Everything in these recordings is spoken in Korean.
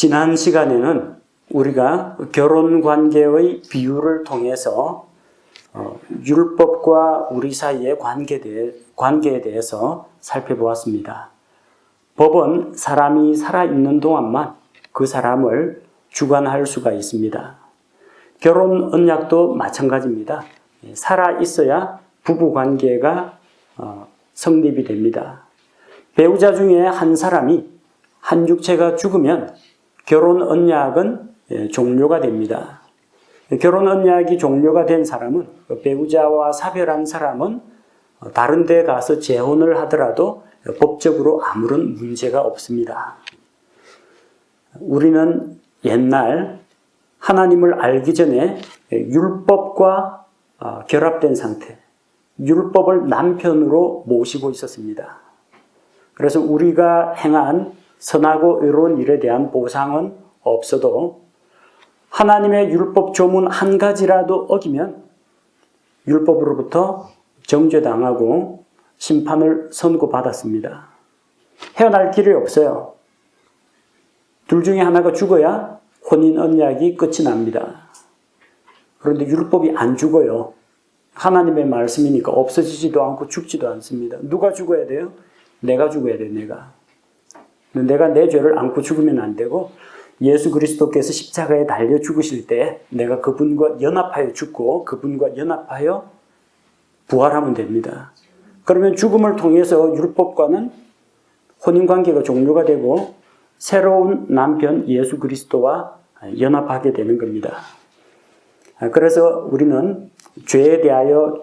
지난 시간에는 우리가 결혼 관계의 비유를 통해서 율법과 우리 사이의 관계에 대해서 살펴보았습니다. 법은 사람이 살아있는 동안만 그 사람을 주관할 수가 있습니다. 결혼 언약도 마찬가지입니다. 살아있어야 부부관계가 성립이 됩니다. 배우자 중에 한 사람이 한 육체가 죽으면 결혼 언약은 종료가 됩니다. 결혼 언약이 종료가 된 사람은 배우자와 사별한 사람은 다른 데 가서 재혼을 하더라도 법적으로 아무런 문제가 없습니다. 우리는 옛날 하나님을 알기 전에 율법과 결합된 상태, 율법을 남편으로 모시고 있었습니다. 그래서 우리가 행한 선하고 의로운 일에 대한 보상은 없어도 하나님의 율법 조문 한 가지라도 어기면 율법으로부터 정죄당하고 심판을 선고받았습니다. 헤어날 길이 없어요. 둘 중에 하나가 죽어야 혼인 언약이 끝이 납니다. 그런데 율법이 안 죽어요. 하나님의 말씀이니까 없어지지도 않고 죽지도 않습니다. 누가 죽어야 돼요? 내가 죽어야 돼요. 내가 내 죄를 안고 죽으면 안 되고 예수 그리스도께서 십자가에 달려 죽으실 때 내가 그분과 연합하여 죽고 그분과 연합하여 부활하면 됩니다. 그러면 죽음을 통해서 율법과는 혼인관계가 종료가 되고 새로운 남편 예수 그리스도와 연합하게 되는 겁니다. 그래서 우리는 죄에 대하여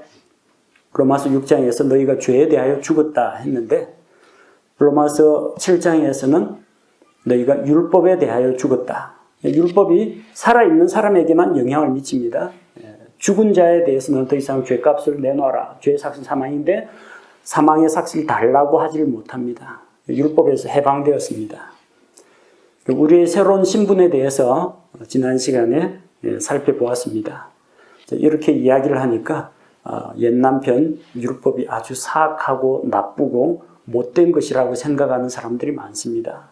로마서 6장에서 너희가 죄에 대하여 죽었다 했는데 로마서 7장에서는 너희가 율법에 대하여 죽었다. 율법이 살아있는 사람에게만 영향을 미칩니다. 죽은 자에 대해서는 더 이상 죄값을 내놔라. 죄의 삭슬 사망인데 사망의 삭슬 달라고 하지를 못합니다. 율법에서 해방되었습니다. 우리의 새로운 신분에 대해서 지난 시간에 살펴보았습니다. 이렇게 이야기를 하니까 옛 남편 율법이 아주 사악하고 나쁘고 못된 것이라고 생각하는 사람들이 많습니다.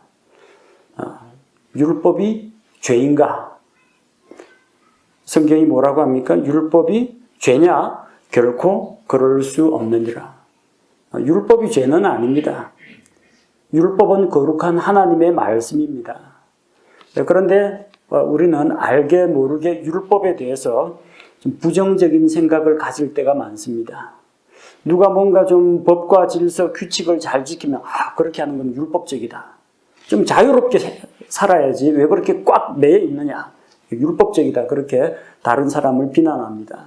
율법이 죄인가? 성경이 뭐라고 합니까? 율법이 죄냐? 결코 그럴 수 없느니라. 율법이 죄는 아닙니다. 율법은 거룩한 하나님의 말씀입니다. 그런데 우리는 알게 모르게 율법에 대해서 좀 부정적인 생각을 가질 때가 많습니다. 누가 뭔가 좀 법과 질서, 규칙을 잘 지키면 그렇게 하는 건 율법적이다. 좀 자유롭게 살아야지 왜 그렇게 꽉 매여 있느냐. 율법적이다. 그렇게 다른 사람을 비난합니다.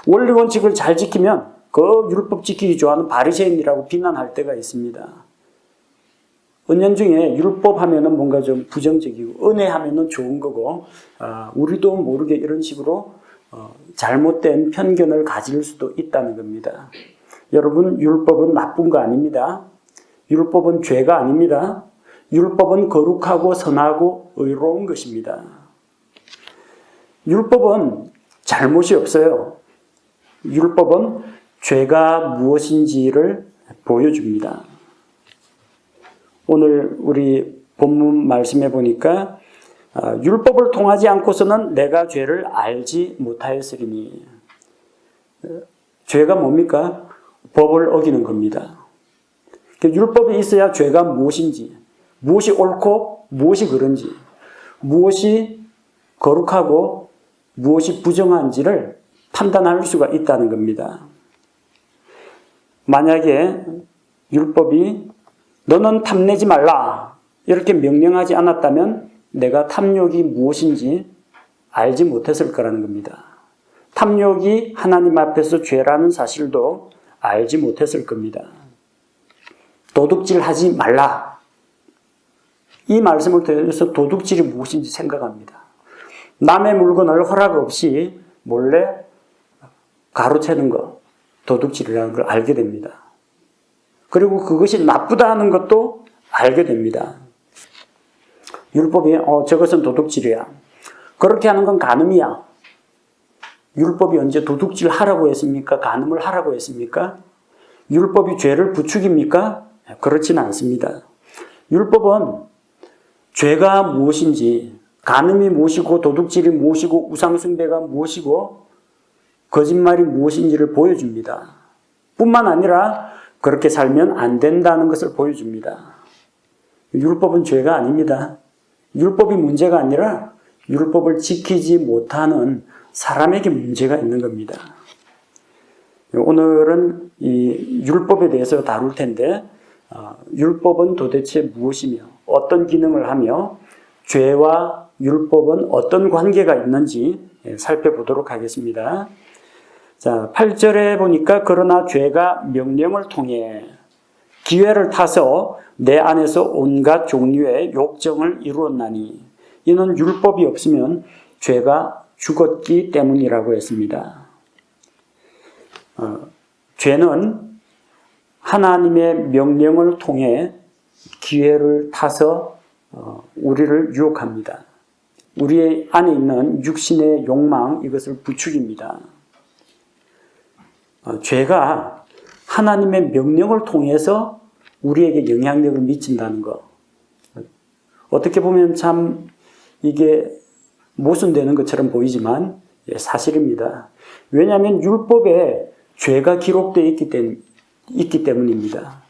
원리 원칙을 잘 지키면 그 율법 지키기 좋아하는 바리새인이라고 비난할 때가 있습니다. 은연중에 율법 하면은 뭔가 좀 부정적이고 은혜 하면은 좋은 거고 우리도 모르게 이런 식으로 잘못된 편견을 가질 수도 있다는 겁니다. 여러분, 율법은 나쁜 거 아닙니다. 율법은 죄가 아닙니다. 율법은 거룩하고 선하고 의로운 것입니다. 율법은 잘못이 없어요. 율법은 죄가 무엇인지를 보여줍니다. 오늘 우리 본문 말씀해 보니까 율법을 통하지 않고서는 내가 죄를 알지 못하였으리니. 죄가 뭡니까? 법을 어기는 겁니다. 율법이 있어야 죄가 무엇인지, 무엇이 옳고 무엇이 그른지, 무엇이 거룩하고 무엇이 부정한지를 판단할 수가 있다는 겁니다. 만약에 율법이 너는 탐내지 말라 이렇게 명령하지 않았다면 내가 탐욕이 무엇인지 알지 못했을 거라는 겁니다. 탐욕이 하나님 앞에서 죄라는 사실도 알지 못했을 겁니다. 도둑질하지 말라. 이 말씀을 통해서 도둑질이 무엇인지 생각합니다. 남의 물건을 허락 없이 몰래 가로채는 것, 도둑질이라는 걸 알게 됩니다. 그리고 그것이 나쁘다 하는 것도 알게 됩니다. 율법이 저것은 도둑질이야. 그렇게 하는 건 간음이야. 율법이 언제 도둑질 하라고 했습니까? 간음을 하라고 했습니까? 율법이 죄를 부추깁니까? 그렇지는 않습니다. 율법은 죄가 무엇인지, 간음이 무엇이고 도둑질이 무엇이고 우상숭배가 무엇이고 거짓말이 무엇인지를 보여줍니다. 뿐만 아니라 그렇게 살면 안 된다는 것을 보여줍니다. 율법은 죄가 아닙니다. 율법이 문제가 아니라 율법을 지키지 못하는 사람에게 문제가 있는 겁니다. 오늘은 이 율법에 대해서 다룰 텐데, 율법은 도대체 무엇이며 어떤 기능을 하며 죄와 율법은 어떤 관계가 있는지 살펴보도록 하겠습니다. 자, 8절에 보니까 그러나 죄가 명령을 통해 기회를 타서 내 안에서 온갖 종류의 욕정을 이루었나니 이는 율법이 없으면 죄가 죽었기 때문이라고 했습니다. 죄는 하나님의 명령을 통해 기회를 타서 우리를 유혹합니다. 우리 안에 있는 육신의 욕망, 이것을 부추깁니다. 죄가 하나님의 명령을 통해서 우리에게 영향력을 미친다는 것. 어떻게 보면 참 이게 모순되는 것처럼 보이지만 사실입니다. 왜냐하면 율법에 죄가 기록되어 있기 때문입니다.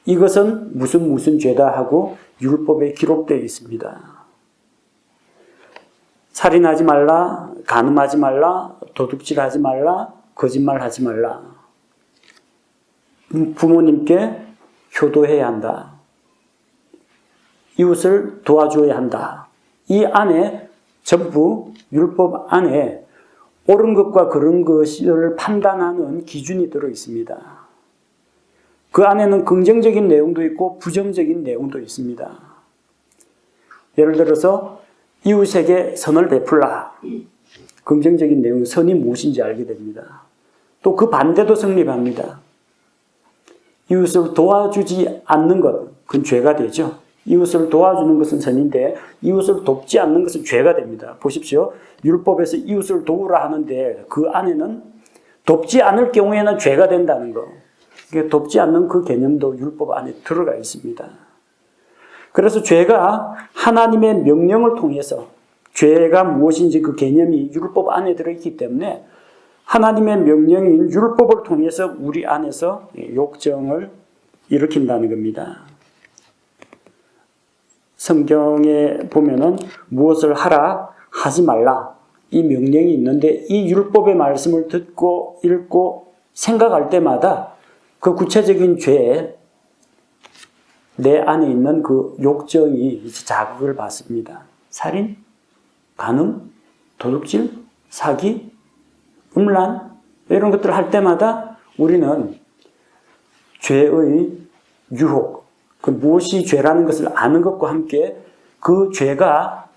이것은 무슨 죄다 하고 율법에 기록되어 있습니다. 살인하지 말라, 간음하지 말라, 도둑질하지 말라, 거짓말하지 말라. 부모님께 효도해야 한다. 이웃을 도와줘야 한다. 이 안에 전부 율법 안에 옳은 것과 그른 것을 판단하는 기준이 들어 있습니다. 그 안에는 긍정적인 내용도 있고 부정적인 내용도 있습니다. 예를 들어서 이웃에게 선을 베풀라. 긍정적인 내용, 선이 무엇인지 알게 됩니다. 또 그 반대도 성립합니다. 이웃을 도와주지 않는 것, 그건 죄가 되죠. 이웃을 도와주는 것은 선인데 이웃을 돕지 않는 것은 죄가 됩니다. 보십시오. 율법에서 이웃을 도우라 하는데 그 안에는 돕지 않을 경우에는 죄가 된다는 거. 돕지 않는 그 개념도 율법 안에 들어가 있습니다. 그래서 죄가 하나님의 명령을 통해서 죄가 무엇인지 그 개념이 율법 안에 들어있기 때문에 하나님의 명령인 율법을 통해서 우리 안에서 욕정을 일으킨다는 겁니다. 성경에 보면은 무엇을 하라, 하지 말라 이 명령이 있는데 이 율법의 말씀을 듣고 읽고 생각할 때마다 그 구체적인 죄에 내 안에 있는 그 욕정이 자극을 받습니다. 살인, 간음, 도둑질, 사기, 음란 이런 것들을 할 때마다 우리는 죄의 유혹, 그 무엇이 죄라는 것을 아는 것과 함께 그 죄가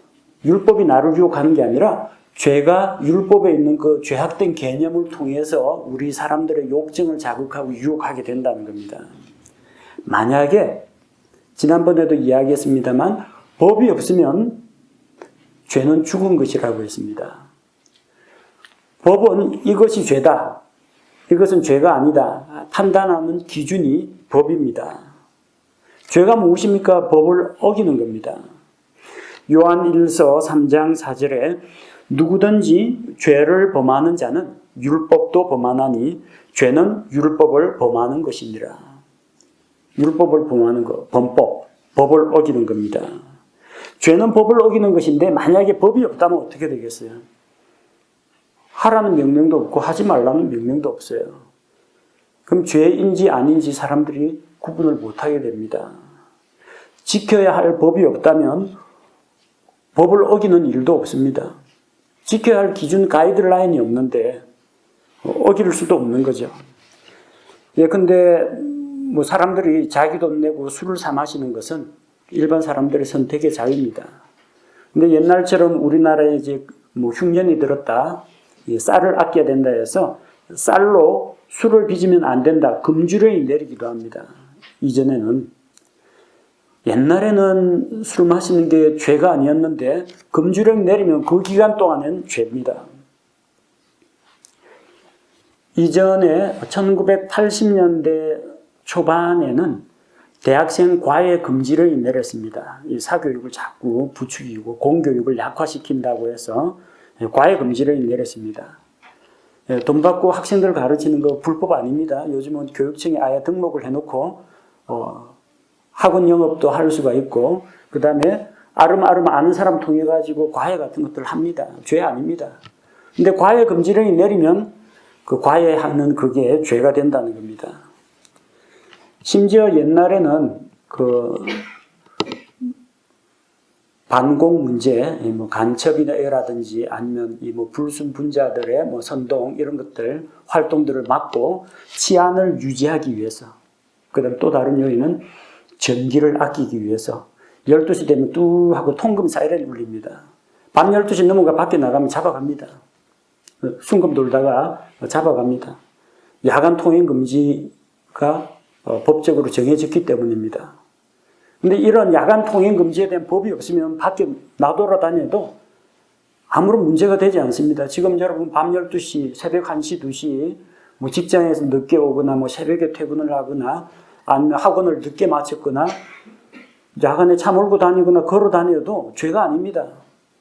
율법이 나를 유혹하는 게 아니라 죄가 율법에 있는 그 죄악된 개념을 통해서 우리 사람들의 욕정을 자극하고 유혹하게 된다는 겁니다. 만약에 지난번에도 이야기했습니다만 법이 없으면 죄는 죽은 것이라고 했습니다. 법은 이것이 죄다, 이것은 죄가 아니다 판단하는 기준이 법입니다. 죄가 무엇입니까? 법을 어기는 겁니다. 요한 1서 3장 4절에 누구든지 죄를 범하는 자는 율법도 범하나니 죄는 율법을 범하는 것이니라. 율법을 범하는 것, 범법, 법을 어기는 겁니다. 죄는 법을 어기는 것인데 만약에 법이 없다면 어떻게 되겠어요? 하라는 명령도 없고 하지 말라는 명령도 없어요. 그럼 죄인지 아닌지 사람들이 구분을 못하게 됩니다. 지켜야 할 법이 없다면 법을 어기는 일도 없습니다. 지켜야 할 기준 가이드라인이 없는데 어길 수도 없는 거죠. 근데 뭐 사람들이 자기 돈 내고 술을 사 마시는 것은 일반 사람들의 선택의 자유입니다. 근데 옛날처럼 우리나라에 이제 뭐 흉년이 들었다, 쌀을 아껴야 된다 해서 쌀로 술을 빚으면 안 된다, 금주령이 내리기도 합니다. 이전에는. 옛날에는 술 마시는 게 죄가 아니었는데 금주령 내리면 그 기간 동안은 죄입니다. 이전에 1980년대 초반에는 대학생 과외 금지를 내렸습니다. 이 사교육을 자꾸 부추기고 공교육을 약화시킨다고 해서 과외 금지를 내렸습니다. 돈 받고 학생들 가르치는 거 불법 아닙니다. 요즘은 교육청에 아예 등록을 해놓고 학원 영업도 할 수가 있고, 그 다음에 아름아름 아는 사람 통해 가지고 과외 같은 것들을 합니다. 죄 아닙니다. 근데 과외 금지령이 내리면 그 과외하는 그게 죄가 된다는 겁니다. 심지어 옛날에는 그 반공 문제, 뭐 간첩이라든지 아니면 이 뭐 불순분자들의 뭐 선동 이런 것들 활동들을 막고 치안을 유지하기 위해서, 그다음 또 다른 요인은 전기를 아끼기 위해서 12시 되면 뚜 하고 통금 사이렌이 울립니다. 밤 12시 넘어가 밖에 나가면 잡아갑니다. 순금 돌다가 잡아갑니다. 야간 통행 금지가 법적으로 정해졌기 때문입니다. 근데 이런 야간 통행 금지에 대한 법이 없으면 밖에 나돌아다녀도 아무런 문제가 되지 않습니다. 지금 여러분 밤 12시, 새벽 1시, 2시 뭐 직장에서 늦게 오거나 뭐 새벽에 퇴근을 하거나 아니면 학원을 늦게 마쳤거나 야간에 차 몰고 다니거나 걸어 다녀도 죄가 아닙니다.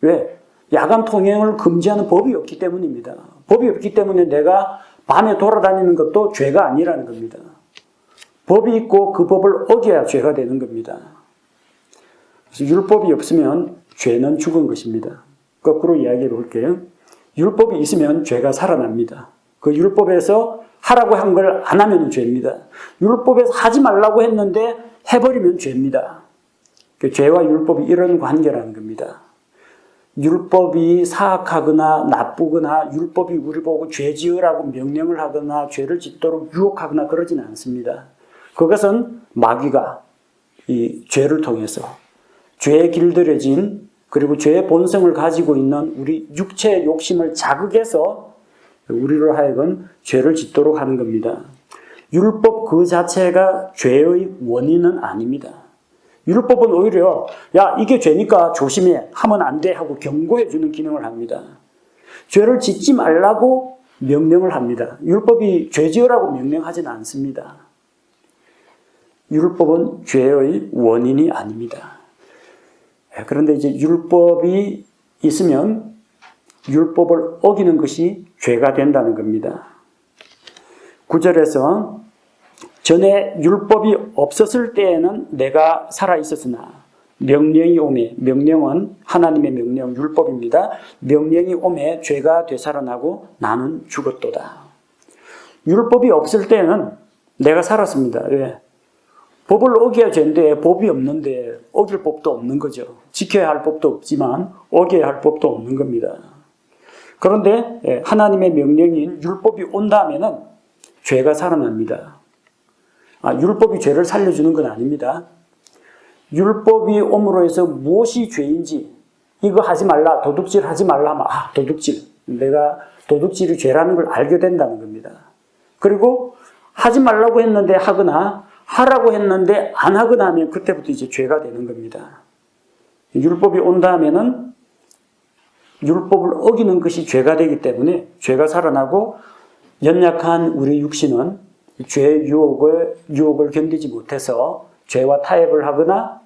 왜? 야간 통행을 금지하는 법이 없기 때문입니다. 법이 없기 때문에 내가 밤에 돌아다니는 것도 죄가 아니라는 겁니다. 법이 있고 그 법을 어겨야 죄가 되는 겁니다. 그래서 율법이 없으면 죄는 죽은 것입니다. 거꾸로 이야기해 볼게요. 율법이 있으면 죄가 살아납니다. 그 율법에서 하라고 한 걸 안 하면 죄입니다. 율법에서 하지 말라고 했는데 해버리면 죄입니다. 그 죄와 율법이 이런 관계라는 겁니다. 율법이 사악하거나 나쁘거나 율법이 우리 보고 죄 지으라고 명령을 하거나 죄를 짓도록 유혹하거나 그러지는 않습니다. 그것은 마귀가 이 죄를 통해서 죄에 길들여진, 그리고 죄의 본성을 가지고 있는 우리 육체의 욕심을 자극해서 우리로 하여금 죄를 짓도록 하는 겁니다. 율법 그 자체가 죄의 원인은 아닙니다. 율법은 오히려 야 이게 죄니까 조심해, 하면 안 돼 하고 경고해 주는 기능을 합니다. 죄를 짓지 말라고 명령을 합니다. 율법이 죄 지으라고 명령하지는 않습니다. 율법은 죄의 원인이 아닙니다. 그런데 이제 율법이 있으면 율법을 어기는 것이 죄가 된다는 겁니다. 9절에서 전에 율법이 없었을 때에는 내가 살아 있었으나 명령이 오매, 명령은 하나님의 명령, 율법입니다. 명령이 오매 죄가 되살아나고 나는 죽었도다. 율법이 없을 때는 내가 살았습니다. 왜? 법을 어겨야 죄인데 법이 없는데 어길 법도 없는 거죠. 지켜야 할 법도 없지만 어겨야 할 법도 없는 겁니다. 그런데 하나님의 명령인 율법이 온 다음에는 죄가 살아납니다. 율법이 죄를 살려주는 건 아닙니다. 율법이 옴으로 해서 무엇이 죄인지, 이거 하지 말라, 도둑질 하지 말라 하면 도둑질, 내가 도둑질이 죄라는 걸 알게 된다는 겁니다. 그리고 하지 말라고 했는데 하거나 하라고 했는데 안 하거나 하면 그때부터 이제 죄가 되는 겁니다. 율법이 온 다음에는 율법을 어기는 것이 죄가 되기 때문에 죄가 살아나고 연약한 우리 육신은 죄의 유혹을 견디지 못해서 죄와 타협을 하거나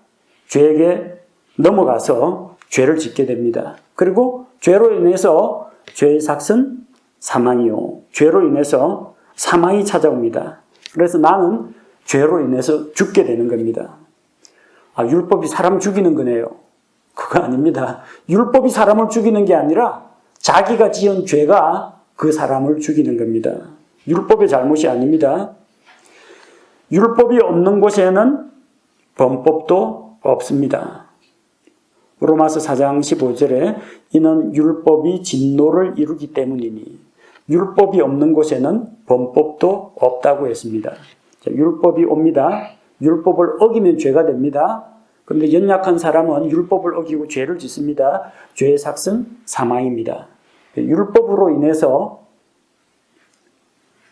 죄에게 넘어가서 죄를 짓게 됩니다. 그리고 죄로 인해서 죄의 삭은 사망이요. 죄로 인해서 사망이 찾아옵니다. 그래서 나는 죄로 인해서 죽게 되는 겁니다. 율법이 사람 죽이는 거네요. 그거 아닙니다. 율법이 사람을 죽이는 게 아니라 자기가 지은 죄가 그 사람을 죽이는 겁니다. 율법의 잘못이 아닙니다. 율법이 없는 곳에는 범법도 없습니다. 로마서 4장 15절에 이는 율법이 진노를 이루기 때문이니 율법이 없는 곳에는 범법도 없다고 했습니다. 자, 율법이 옵니다. 율법을 어기면 죄가 됩니다. 그런데 연약한 사람은 율법을 어기고 죄를 짓습니다. 죄의 삭은 사망입니다. 율법으로 인해서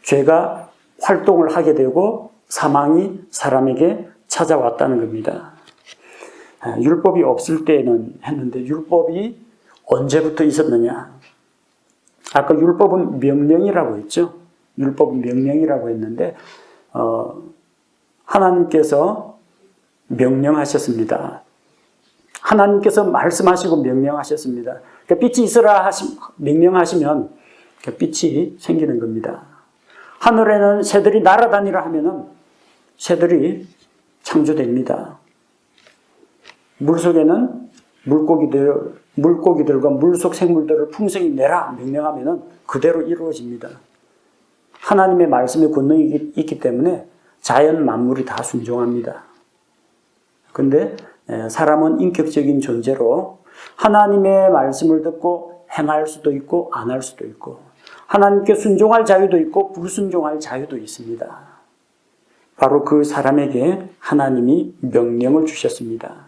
죄가 활동을 하게 되고 사망이 사람에게 찾아왔다는 겁니다. 율법이 없을 때는 했는데 율법이 언제부터 있었느냐? 아까 율법은 명령이라고 했죠. 율법은 명령이라고 했는데 하나님께서 명령하셨습니다. 하나님께서 말씀하시고 명령하셨습니다. 그러니까 빛이 있으라 명령하시면 빛이 생기는 겁니다. 하늘에는 새들이 날아다니라 하면은 새들이 창조됩니다. 물속에는 물고기들과 물속 생물들을 풍성히 내라 명령하면은 그대로 이루어집니다. 하나님의 말씀에 권능이 있기 때문에 자연 만물이 다 순종합니다. 그런데 사람은 인격적인 존재로 하나님의 말씀을 듣고 행할 수도 있고 안 할 수도 있고 하나님께 순종할 자유도 있고 불순종할 자유도 있습니다. 바로 그 사람에게 하나님이 명령을 주셨습니다.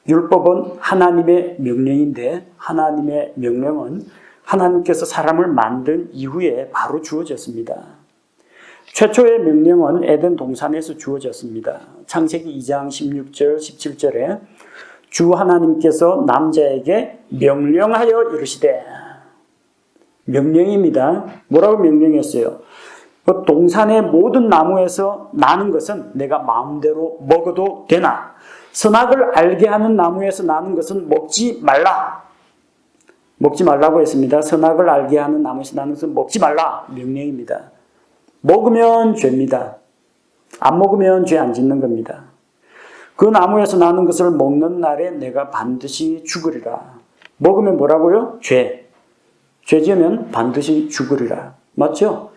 율법은 하나님의 명령인데 하나님의 명령은 하나님께서 사람을 만든 이후에 바로 주어졌습니다. 최초의 명령은 에덴 동산에서 주어졌습니다. 창세기 2장 16절 17절에 주 하나님께서 남자에게 명령하여 이르시되, 명령입니다. 뭐라고 명령했어요? 그 동산의 모든 나무에서 나는 것은 내가 마음대로 먹어도 되나 선악을 알게 하는 나무에서 나는 것은 먹지 말라. 먹지 말라고 했습니다. 선악을 알게 하는 나무에서 나는 것은 먹지 말라. 명령입니다. 먹으면 죄입니다. 안 먹으면 죄 안 짓는 겁니다. 그 나무에서 나는 것을 먹는 날에 내가 반드시 죽으리라. 먹으면 뭐라고요? 죄. 죄 지으면 반드시 죽으리라. 맞죠?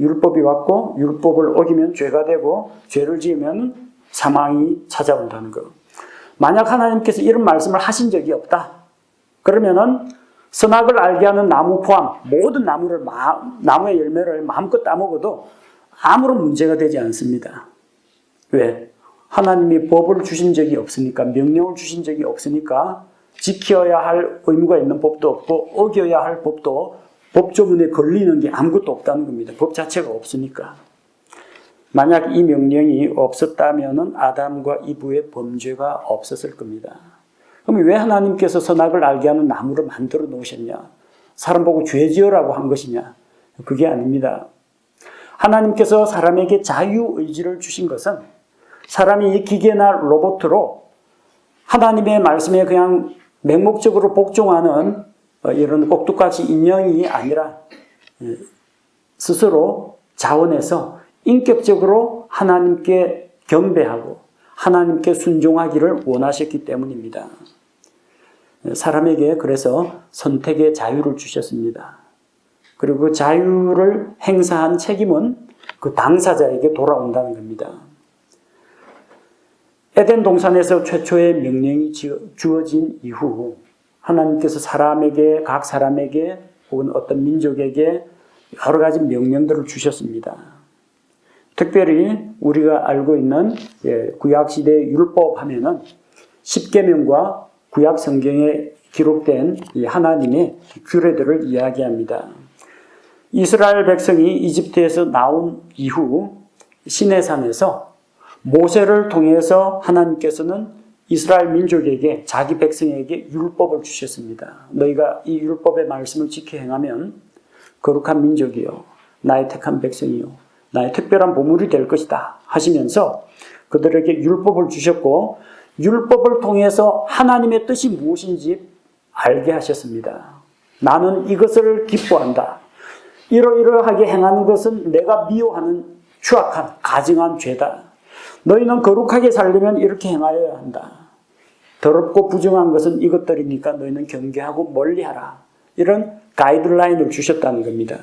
율법이 왔고 율법을 어기면 죄가 되고 죄를 지으면 사망이 찾아온다는 것. 만약 하나님께서 이런 말씀을 하신 적이 없다. 그러면은 선악을 알게 하는 나무 포함 모든 나무의 열매를 마음껏 따먹어도 아무런 문제가 되지 않습니다. 왜? 하나님이 법을 주신 적이 없으니까, 명령을 주신 적이 없으니까 지켜야 할 의무가 있는 법도 없고 어겨야 할 법도 법조문에 걸리는 게 아무것도 없다는 겁니다. 법 자체가 없으니까. 만약 이 명령이 없었다면 아담과 이브의 범죄가 없었을 겁니다. 그럼 왜 하나님께서 선악을 알게 하는 나무를 만들어 놓으셨냐? 사람 보고 죄 지으라고 한 것이냐? 그게 아닙니다. 하나님께서 사람에게 자유의지를 주신 것은 사람이 기계나 로봇으로 하나님의 말씀에 그냥 맹목적으로 복종하는 이런 꼭두까지 인형이 아니라 스스로 자원해서 인격적으로 하나님께 경배하고 하나님께 순종하기를 원하셨기 때문입니다. 사람에게 그래서 선택의 자유를 주셨습니다. 그리고 그 자유를 행사한 책임은 그 당사자에게 돌아온다는 겁니다. 에덴 동산에서 최초의 명령이 주어진 이후 하나님께서 각 사람에게 혹은 어떤 민족에게 여러 가지 명령들을 주셨습니다. 특별히 우리가 알고 있는 구약시대 율법 하면은 십계명과 구약 성경에 기록된 하나님의 규례들을 이야기합니다. 이스라엘 백성이 이집트에서 나온 이후 시내산에서 모세를 통해서 하나님께서는 이스라엘 민족에게 자기 백성에게 율법을 주셨습니다. 너희가 이 율법의 말씀을 지켜 행하면 거룩한 민족이요 나의 택한 백성이요 나의 특별한 보물이 될 것이다 하시면서 그들에게 율법을 주셨고 율법을 통해서 하나님의 뜻이 무엇인지 알게 하셨습니다. 나는 이것을 기뻐한다. 이러이러하게 행하는 것은 내가 미워하는 추악한 가증한 죄다. 너희는 거룩하게 살려면 이렇게 행하여야 한다. 더럽고 부정한 것은 이것들이니까 너희는 경계하고 멀리하라. 이런 가이드라인을 주셨다는 겁니다.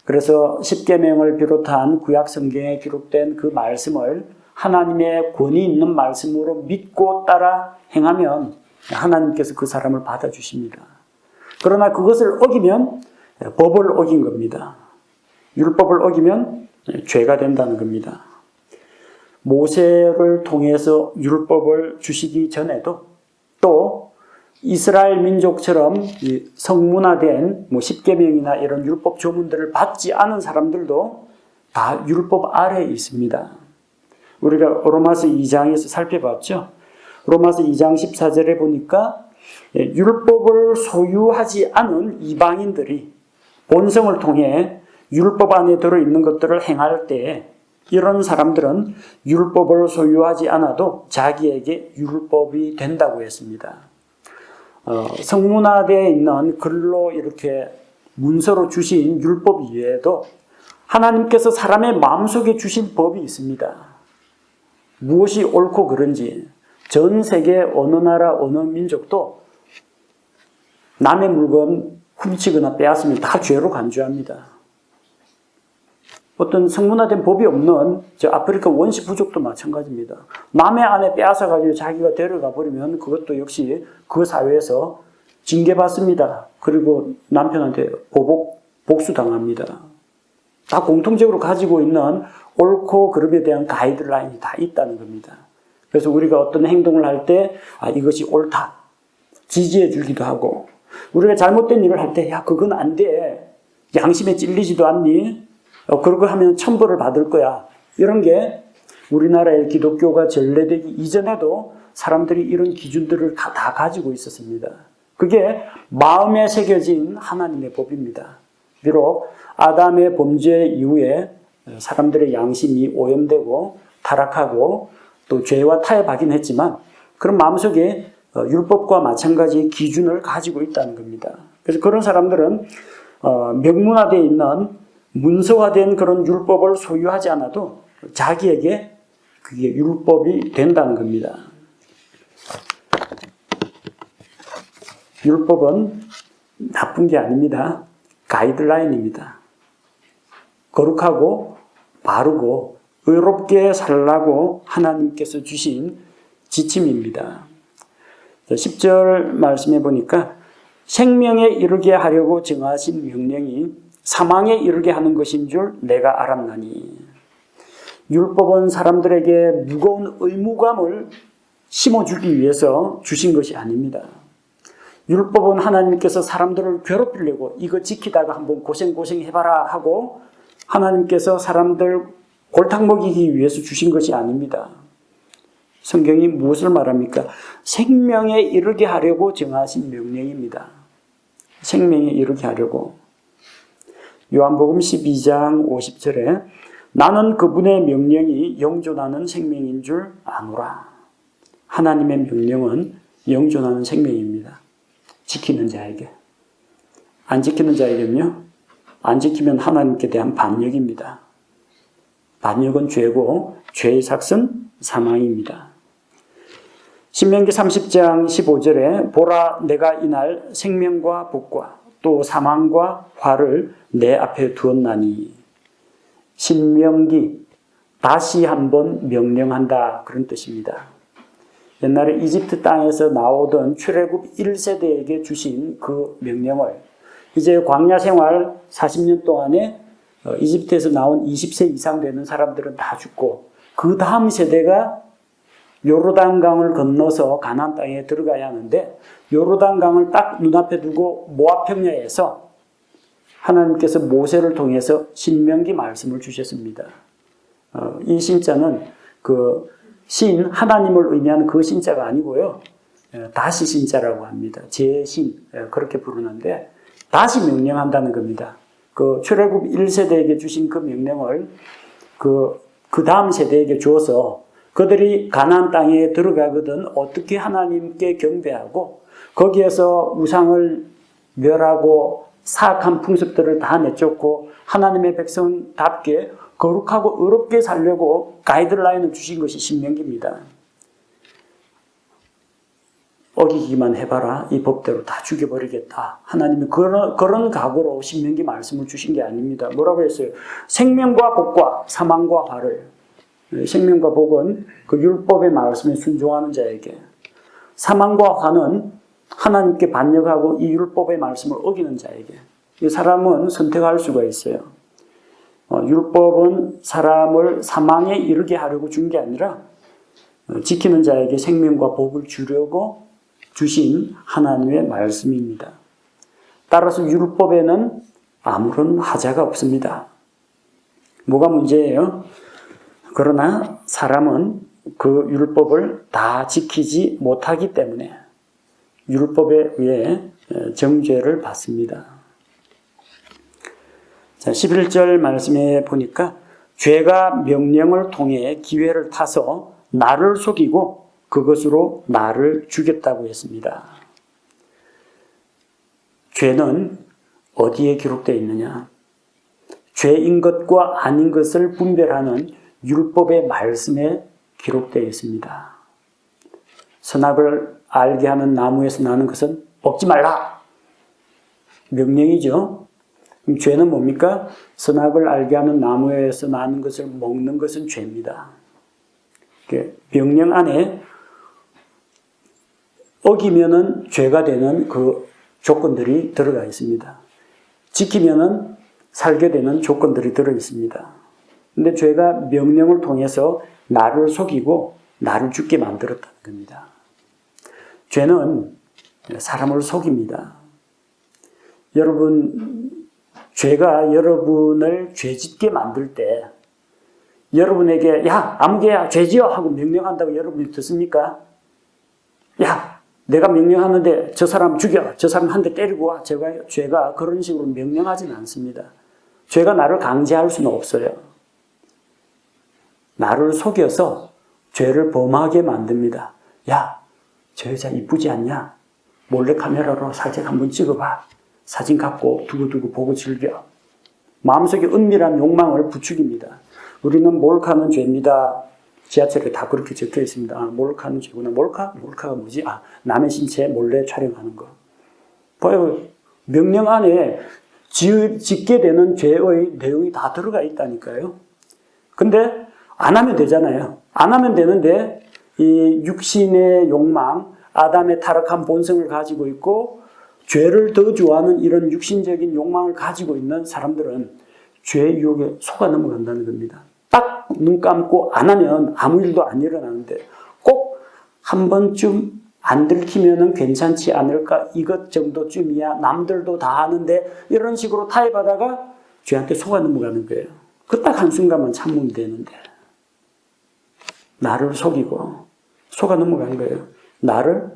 그래서 십계명을 비롯한 구약 성경에 기록된 그 말씀을 하나님의 권위 있는 말씀으로 믿고 따라 행하면 하나님께서 그 사람을 받아주십니다. 그러나 그것을 어기면 법을 어긴 겁니다. 율법을 어기면 죄가 된다는 겁니다. 모세를 통해서 율법을 주시기 전에도 또 이스라엘 민족처럼 성문화된 십계명이나 이런 율법 조문들을 받지 않은 사람들도 다 율법 아래에 있습니다. 우리가 로마서 2장에서 살펴봤죠. 로마서 2장 14절에 보니까 율법을 소유하지 않은 이방인들이 본성을 통해 율법 안에 들어있는 것들을 행할 때 이런 사람들은 율법을 소유하지 않아도 자기에게 율법이 된다고 했습니다. 성문화되어 있는 글로 이렇게 문서로 주신 율법 이외에도 하나님께서 사람의 마음속에 주신 법이 있습니다. 무엇이 옳고 그른지 전 세계 어느 나라 어느 민족도 남의 물건 훔치거나 빼앗으면 다 죄로 간주합니다. 어떤 성문화된 법이 없는 저 아프리카 원시 부족도 마찬가지입니다. 남의 아내 빼앗아가지고 자기가 데려가 버리면 그것도 역시 그 사회에서 징계받습니다. 그리고 남편한테 복수당합니다. 다 공통적으로 가지고 있는 옳고 그름에 대한 가이드라인이 다 있다는 겁니다. 그래서 우리가 어떤 행동을 할 때 이것이 옳다 지지해 주기도 하고, 우리가 잘못된 일을 할 때 그건 안 돼, 양심에 찔리지도 않니? 그러고 하면 천벌을 받을 거야. 이런 게 우리나라의 기독교가 전래되기 이전에도 사람들이 이런 기준들을 다 가지고 있었습니다. 그게 마음에 새겨진 하나님의 법입니다. 비록 아담의 범죄 이후에 사람들의 양심이 오염되고 타락하고 또 죄와 타협하긴 했지만 그런 마음속에 율법과 마찬가지의 기준을 가지고 있다는 겁니다. 그래서 그런 사람들은 명문화되어 있는 문서화된 그런 율법을 소유하지 않아도 자기에게 그게 율법이 된다는 겁니다. 율법은 나쁜 게 아닙니다. 가이드라인입니다. 거룩하고 바르고 의롭게 살라고 하나님께서 주신 지침입니다. 10절 말씀해 보니까 생명에 이르게 하려고 정하신 명령이 사망에 이르게 하는 것인 줄 내가 알았나니. 율법은 사람들에게 무거운 의무감을 심어주기 위해서 주신 것이 아닙니다. 율법은 하나님께서 사람들을 괴롭히려고 이거 지키다가 한번 고생해봐라 하고 하나님께서 사람들 골탕 먹이기 위해서 주신 것이 아닙니다. 성경이 무엇을 말합니까? 생명에 이르게 하려고 정하신 명령입니다. 생명에 이르게 하려고. 요한복음 12장 50절에 나는 그분의 명령이 영존하는 생명인 줄 아노라. 하나님의 명령은 영존하는 생명입니다. 지키는 자에게. 안 지키는 자에게는요, 안 지키면 하나님께 대한 반역입니다. 반역은 죄고 죄의 삭은 사망입니다. 신명기 30장 15절에 보라 내가 이날 생명과 복과 또 사망과 화를 내 앞에 두었나니. 신명기 다시 한번 명령한다 그런 뜻입니다. 옛날에 이집트 땅에서 나오던 출애굽 1세대에게 주신 그 명령을 이제 광야 생활 40년 동안에 이집트에서 나온 20세 이상 되는 사람들은 다 죽고 그 다음 세대가 요르단강을 건너서 가나안 땅에 들어가야 하는데 요르단강을 딱 눈앞에 두고 모압 평야에서 하나님께서 모세를 통해서 신명기 말씀을 주셨습니다. 이 신자는 그 신, 하나님을 의미하는 그 신자가 아니고요. 다시 신자라고 합니다. 제신, 그렇게 부르는데 다시 명령한다는 겁니다. 그 출애굽 1세대에게 주신 그 명령을 그 다음 세대에게 주어서 그들이 가나안 땅에 들어가거든 어떻게 하나님께 경배하고 거기에서 우상을 멸하고 사악한 풍습들을 다 내쫓고 하나님의 백성답게 거룩하고 의롭게 살려고 가이드라인을 주신 것이 신명기입니다. 어기기만 해봐라. 이 법대로 다 죽여버리겠다. 하나님이 그런 각오로 신명기 말씀을 주신 게 아닙니다. 뭐라고 했어요? 생명과 복과 사망과 화를. 생명과 복은 그 율법의 말씀에 순종하는 자에게, 사망과 화는 하나님께 반역하고 이 율법의 말씀을 어기는 자에게. 이 사람은 선택할 수가 있어요. 율법은 사람을 사망에 이르게 하려고 준 게 아니라 지키는 자에게 생명과 복을 주려고 주신 하나님의 말씀입니다. 따라서 율법에는 아무런 하자가 없습니다. 뭐가 문제예요? 그러나 사람은 그 율법을 다 지키지 못하기 때문에 율법에 의해 정죄를 받습니다. 자, 11절 말씀에 보니까 죄가 명령을 통해 기회를 타서 나를 속이고 그것으로 나를 죽였다고 했습니다. 죄는 어디에 기록되어 있느냐? 죄인 것과 아닌 것을 분별하는 율법의 말씀에 기록되어 있습니다. 선악을 알게 하는 나무에서 나는 것은 먹지 말라. 명령이죠. 그럼 죄는 뭡니까? 선악을 알게 하는 나무에서 나는 것을 먹는 것은 죄입니다. 명령 안에 어기면은 죄가 되는 그 조건들이 들어가 있습니다. 지키면은 살게 되는 조건들이 들어 있습니다. 근데 죄가 명령을 통해서 나를 속이고 나를 죽게 만들었다는 겁니다. 죄는 사람을 속입니다. 여러분, 죄가 여러분을 죄짓게 만들 때 여러분에게 야, 아무개야 죄지어 하고 명령한다고 여러분이 듣습니까? 야, 내가 명령하는데 저 사람 죽여, 저 사람 한 대 때리고 와. 죄가 그런 식으로 명령하지는 않습니다. 죄가 나를 강제할 수는 없어요. 나를 속여서 죄를 범하게 만듭니다. 야, 저 여자 이쁘지 않냐? 몰래 카메라로 사진 한번 찍어봐. 사진 갖고 두고두고 보고 즐겨. 마음속에 은밀한 욕망을 부추깁니다. 우리는 몰카는 죄입니다. 지하철에 다 그렇게 적혀 있습니다. 아, 몰카는 죄구나. 몰카가 뭐지? 아, 남의 신체 몰래 촬영하는 거. 봐요. 명령 안에 짓게 되는 죄의 내용이 다 들어가 있다니까요. 근데 안 하면 되잖아요. 안 하면 되는데 이 육신의 욕망, 아담의 타락한 본성을 가지고 있고 죄를 더 좋아하는 이런 육신적인 욕망을 가지고 있는 사람들은 죄의 유혹에 속아 넘어간다는 겁니다. 딱 눈 감고 안 하면 아무 일도 안 일어나는데 꼭 한 번쯤 안 들키면은 괜찮지 않을까? 이것 정도쯤이야. 남들도 다 하는데 이런 식으로 타협하다가 죄한테 속아 넘어가는 거예요. 그 딱 한순간만 참으면 되는데 나를 속이고 속아 넘어간 거예요. 나를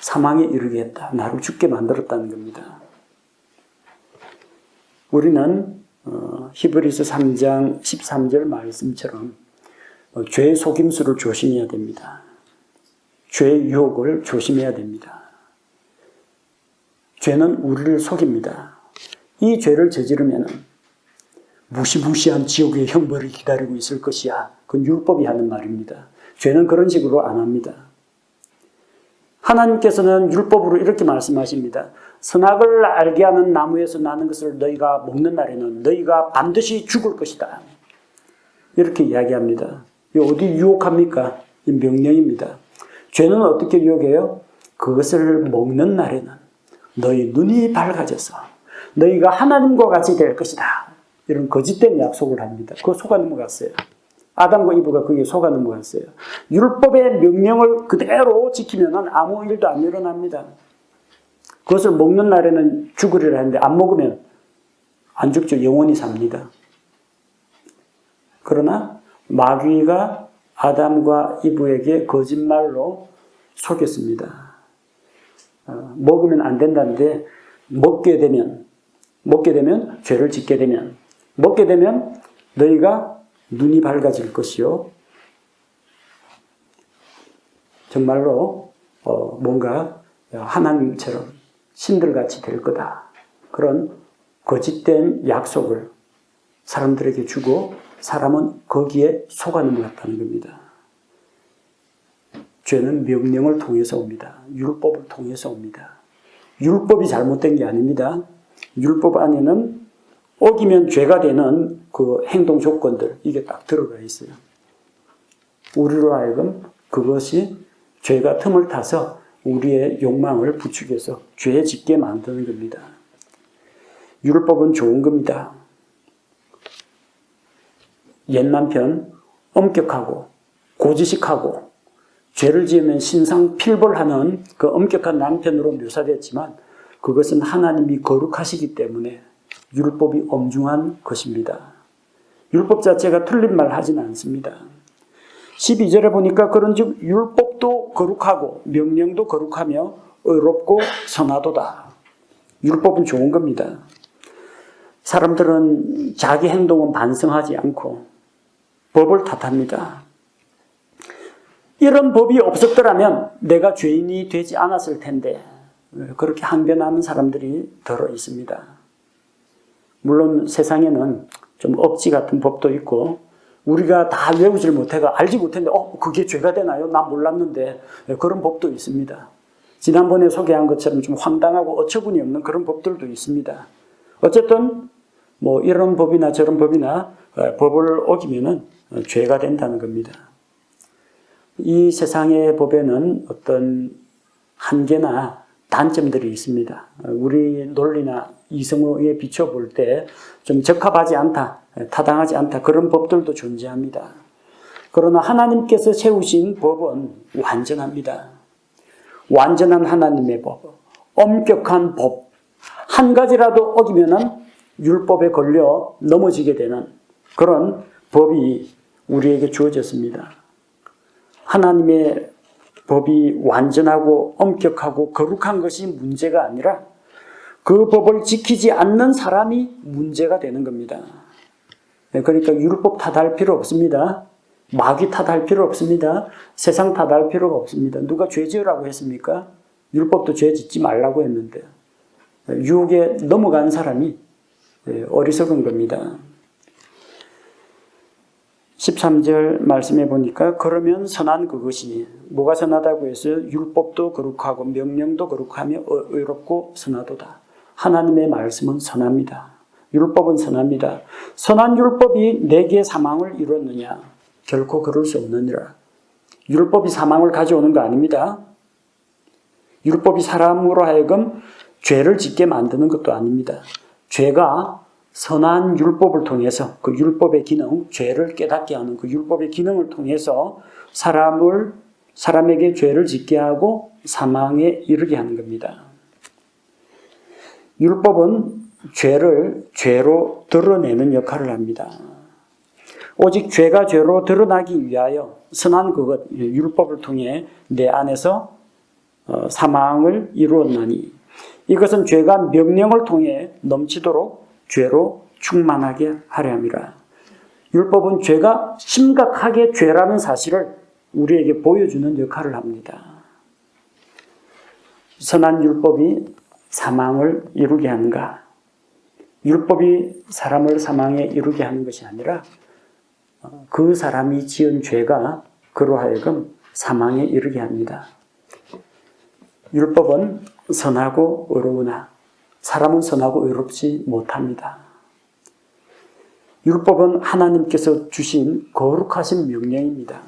사망에 이르게 했다. 나를 죽게 만들었다는 겁니다. 우리는 히브리서 3장 13절 말씀처럼 죄의 속임수를 조심해야 됩니다. 죄의 유혹을 조심해야 됩니다. 죄는 우리를 속입니다. 이 죄를 저지르면 무시무시한 지옥의 형벌이 기다리고 있을 것이야. 그건 율법이 하는 말입니다. 죄는 그런 식으로 안 합니다. 하나님께서는 율법으로 이렇게 말씀하십니다. 선악을 알게 하는 나무에서 나는 것을 너희가 먹는 날에는 너희가 반드시 죽을 것이다. 이렇게 이야기합니다. 이 어디 유혹합니까? 이 명령입니다. 죄는 어떻게 유혹해요? 그것을 먹는 날에는 너희 눈이 밝아져서 너희가 하나님과 같이 될 것이다. 이런 거짓된 약속을 합니다. 그거 속아 넘어갔어요. 아담과 이브가 거기에 속아 넘어갔어요. 율법의 명령을 그대로 지키면 아무 일도 안 일어납니다. 그것을 먹는 날에는 죽으리라 했는데 안 먹으면 안 죽죠. 영원히 삽니다. 그러나 마귀가 아담과 이브에게 거짓말로 속였습니다. 먹으면 안 된다는데 먹게 되면 죄를 짓게 되면 먹게 되면 너희가 눈이 밝아질 것이요. 정말로 뭔가 하나님처럼 신들같이 될 거다. 그런 거짓된 약속을 사람들에게 주고 사람은 거기에 속아 넘어갔다는 겁니다. 죄는 명령을 통해서 옵니다. 율법을 통해서 옵니다. 율법이 잘못된 게 아닙니다. 율법 안에는 어기면 죄가 되는 그 행동 조건들, 이게 딱 들어가 있어요. 우리로 하여금 그것이 죄가 틈을 타서 우리의 욕망을 부추겨서 죄 짓게 만드는 겁니다. 율법은 좋은 겁니다. 옛 남편 엄격하고 고지식하고 죄를 지으면 신상필벌하는 그 엄격한 남편으로 묘사됐지만 그것은 하나님이 거룩하시기 때문에 율법이 엄중한 것입니다. 율법 자체가 틀린 말 하지는 않습니다. 12절에 보니까 그런즉 율법도 거룩하고 명령도 거룩하며 의롭고 선하도다. 율법은 좋은 겁니다. 사람들은 자기 행동은 반성하지 않고 법을 탓합니다. 이런 법이 없었더라면 내가 죄인이 되지 않았을 텐데 그렇게 항변하는 사람들이 더러 있습니다. 물론 세상에는 좀 억지 같은 법도 있고 우리가 다 외우질 못해가 알지 못했는데 그게 죄가 되나요? 나 몰랐는데 그런 법도 있습니다. 지난번에 소개한 것처럼 좀 황당하고 어처구니 없는 그런 법들도 있습니다. 어쨌든 뭐 이런 법이나 저런 법이나 법을 어기면은 죄가 된다는 겁니다. 이 세상의 법에는 어떤 한계나 단점들이 있습니다. 우리 논리나 이성에 비춰볼 때 좀 적합하지 않다, 타당하지 않다 그런 법들도 존재합니다. 그러나 하나님께서 세우신 법은 완전합니다. 완전한 하나님의 법, 엄격한 법, 한 가지라도 어기면은 율법에 걸려 넘어지게 되는 그런 법이 우리에게 주어졌습니다. 하나님의 법이 완전하고 엄격하고 거룩한 것이 문제가 아니라 그 법을 지키지 않는 사람이 문제가 되는 겁니다. 그러니까 율법 탓할 필요 없습니다. 마귀 탓할 필요 없습니다. 세상 탓할 필요가 없습니다. 누가 죄 지으라고 했습니까? 율법도 죄 짓지 말라고 했는데 유혹에 넘어간 사람이 어리석은 겁니다. 13절 말씀해 보니까 그러면 선한 그것이 뭐가 선하다고 해서 율법도 거룩하고 명령도 거룩하며 의롭고 선하도다. 하나님의 말씀은 선합니다. 율법은 선합니다. 선한 율법이 내게 사망을 이뤘느냐? 결코 그럴 수 없느니라. 율법이 사망을 가져오는 거 아닙니다. 율법이 사람으로 하여금 죄를 짓게 만드는 것도 아닙니다. 죄가 선한 율법을 통해서 그 율법의 기능, 죄를 깨닫게 하는 그 율법의 기능을 통해서 사람에게 죄를 짓게 하고 사망에 이르게 하는 겁니다. 율법은 죄를 죄로 드러내는 역할을 합니다. 오직 죄가 죄로 드러나기 위하여 선한 그것, 율법을 통해 내 안에서 사망을 이루었나니 이것은 죄가 명령을 통해 넘치도록 죄로 충만하게 하려 함이라. 율법은 죄가 심각하게 죄라는 사실을 우리에게 보여주는 역할을 합니다. 선한 율법이 사망을 이루게 하는가? 율법이 사람을 사망에 이루게 하는 것이 아니라 그 사람이 지은 죄가 그로 하여금 사망에 이르게 합니다. 율법은 선하고 의로우나 사람은 선하고 의롭지 못합니다. 율법은 하나님께서 주신 거룩하신 명령입니다.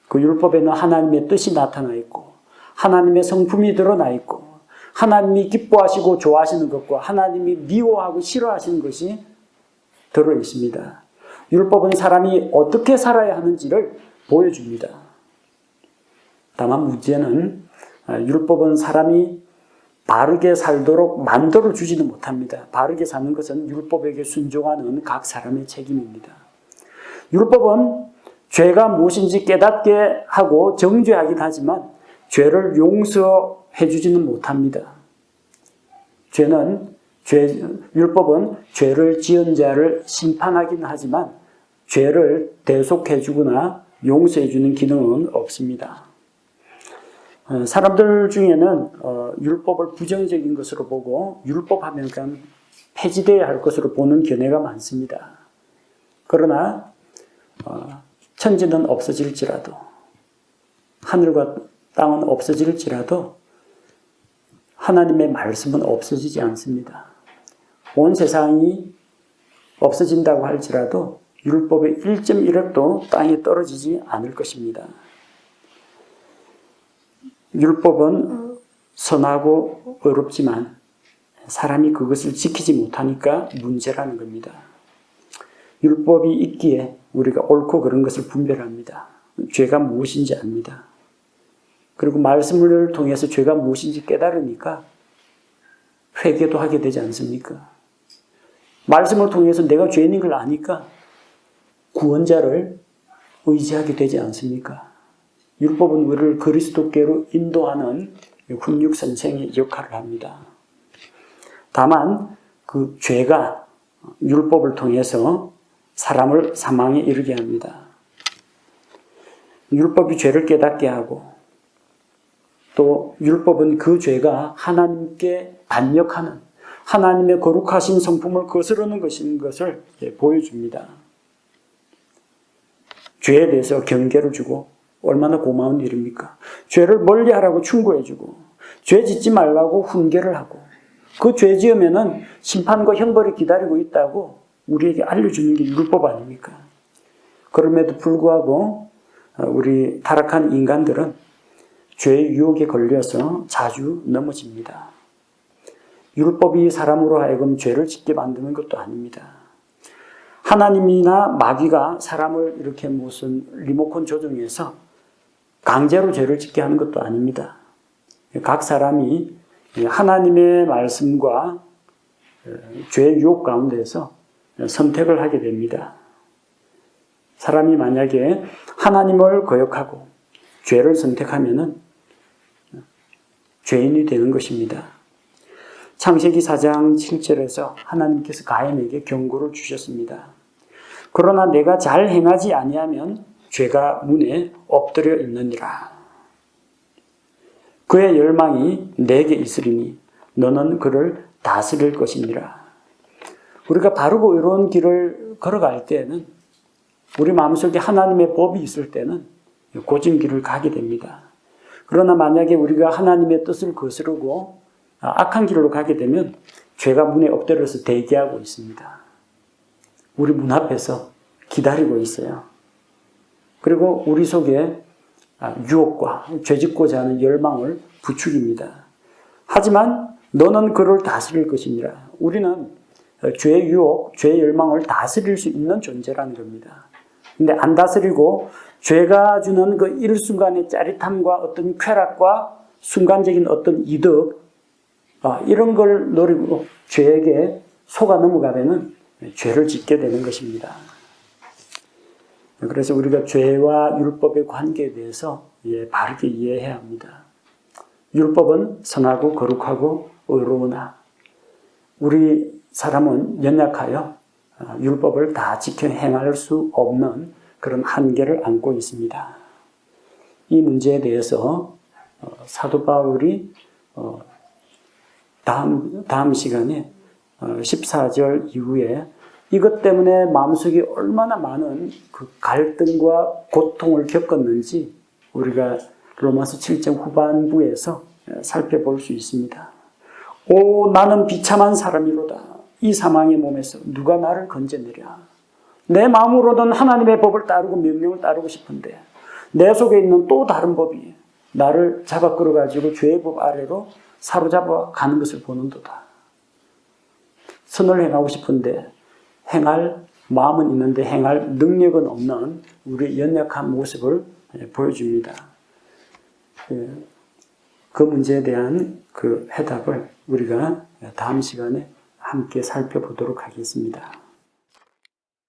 그 율법에는 하나님의 뜻이 나타나 있고 하나님의 성품이 드러나 있고 하나님이 기뻐하시고 좋아하시는 것과 하나님이 미워하고 싫어하시는 것이 들어 있습니다. 율법은 사람이 어떻게 살아야 하는지를 보여줍니다. 다만 문제는 율법은 사람이 바르게 살도록 만들어 주지는 못합니다. 바르게 사는 것은 율법에게 순종하는 각 사람의 책임입니다. 율법은 죄가 무엇인지 깨닫게 하고 정죄하긴 하지만 죄를 용서해 주지는 못합니다. 율법은 죄를 지은 자를 심판하긴 하지만 죄를 대속해 주거나 용서해 주는 기능은 없습니다. 사람들 중에는 율법을 부정적인 것으로 보고 율법하면 그냥 폐지되어야 할 것으로 보는 견해가 많습니다. 그러나 천지는 없어질지라도 하늘과 땅은 없어질지라도 하나님의 말씀은 없어지지 않습니다. 온 세상이 없어진다고 할지라도 율법의 1.1획도 땅에 떨어지지 않을 것입니다. 율법은 선하고 의롭지만 사람이 그것을 지키지 못하니까 문제라는 겁니다. 율법이 있기에 우리가 옳고 그른 것을 분별합니다. 죄가 무엇인지 압니다. 그리고 말씀을 통해서 죄가 무엇인지 깨달으니까 회개도 하게 되지 않습니까? 말씀을 통해서 내가 죄인인 걸 아니까 구원자를 의지하게 되지 않습니까? 율법은 우리를 그리스도께로 인도하는 훈육선생의 역할을 합니다. 다만 그 죄가 율법을 통해서 사람을 사망에 이르게 합니다. 율법이 죄를 깨닫게 하고 또 율법은 그 죄가 하나님께 반역하는 하나님의 거룩하신 성품을 거스르는 것인 것을 보여줍니다. 죄에 대해서 경계를 주고 얼마나 고마운 일입니까? 죄를 멀리하라고 충고해주고 죄 짓지 말라고 훈계를 하고 그 죄 지으면은 심판과 형벌이 기다리고 있다고 우리에게 알려주는 게 율법 아닙니까? 그럼에도 불구하고 우리 타락한 인간들은 죄의 유혹에 걸려서 자주 넘어집니다. 율법이 사람으로 하여금 죄를 짓게 만드는 것도 아닙니다. 하나님이나 마귀가 사람을 이렇게 무슨 리모컨 조정해서 강제로 죄를 짓게 하는 것도 아닙니다. 각 사람이 하나님의 말씀과 죄의 유혹 가운데서 선택을 하게 됩니다. 사람이 만약에 하나님을 거역하고 죄를 선택하면은 죄인이 되는 것입니다. 창세기 4장 7절에서 하나님께서 가인에게 경고를 주셨습니다. 그러나 내가 잘 행하지 아니하면 죄가 문에 엎드려 있느니라. 그의 열망이 내게 있으리니 너는 그를 다스릴 것이니라. 우리가 바르고 의로운 길을 걸어갈 때에는 우리 마음속에 하나님의 법이 있을 때는 고진 길을 가게 됩니다. 그러나 만약에 우리가 하나님의 뜻을 거스르고 악한 길로 가게 되면 죄가 문에 엎드려서 대기하고 있습니다. 우리 문 앞에서 기다리고 있어요. 그리고 우리 속에 유혹과 죄짓고자 하는 열망을 부추깁니다. 하지만 너는 그를 다스릴 것이니라. 우리는 죄의 유혹, 죄의 열망을 다스릴 수 있는 존재라는 겁니다. 근데 안 다스리고 죄가 주는 그 일순간의 짜릿함과 어떤 쾌락과 순간적인 어떤 이득, 이런 걸 노리고 죄에게 속아 넘어가면 죄를 짓게 되는 것입니다. 그래서 우리가 죄와 율법의 관계에 대해서 바르게 이해해야 합니다. 율법은 선하고 거룩하고 의로우나 우리 사람은 연약하여 율법을 다 지켜 행할 수 없는 그런 한계를 안고 있습니다. 이 문제에 대해서 사도 바울이 다음 시간에 14절 이후에 이것 때문에 마음속에 얼마나 많은 그 갈등과 고통을 겪었는지 우리가 로마서 7장 후반부에서 살펴볼 수 있습니다. 오, 나는 비참한 사람이로다. 이 사망의 몸에서 누가 나를 건져내랴. 내 마음으로는 하나님의 법을 따르고 명령을 따르고 싶은데 내 속에 있는 또 다른 법이 나를 잡아 끌어가지고 죄의 법 아래로 사로잡아 가는 것을 보는도다. 선을 행하고 싶은데 행할 마음은 있는데 행할 능력은 없는 우리의 연약한 모습을 보여줍니다. 그 문제에 대한 그 해답을 우리가 다음 시간에 함께 살펴보도록 하겠습니다.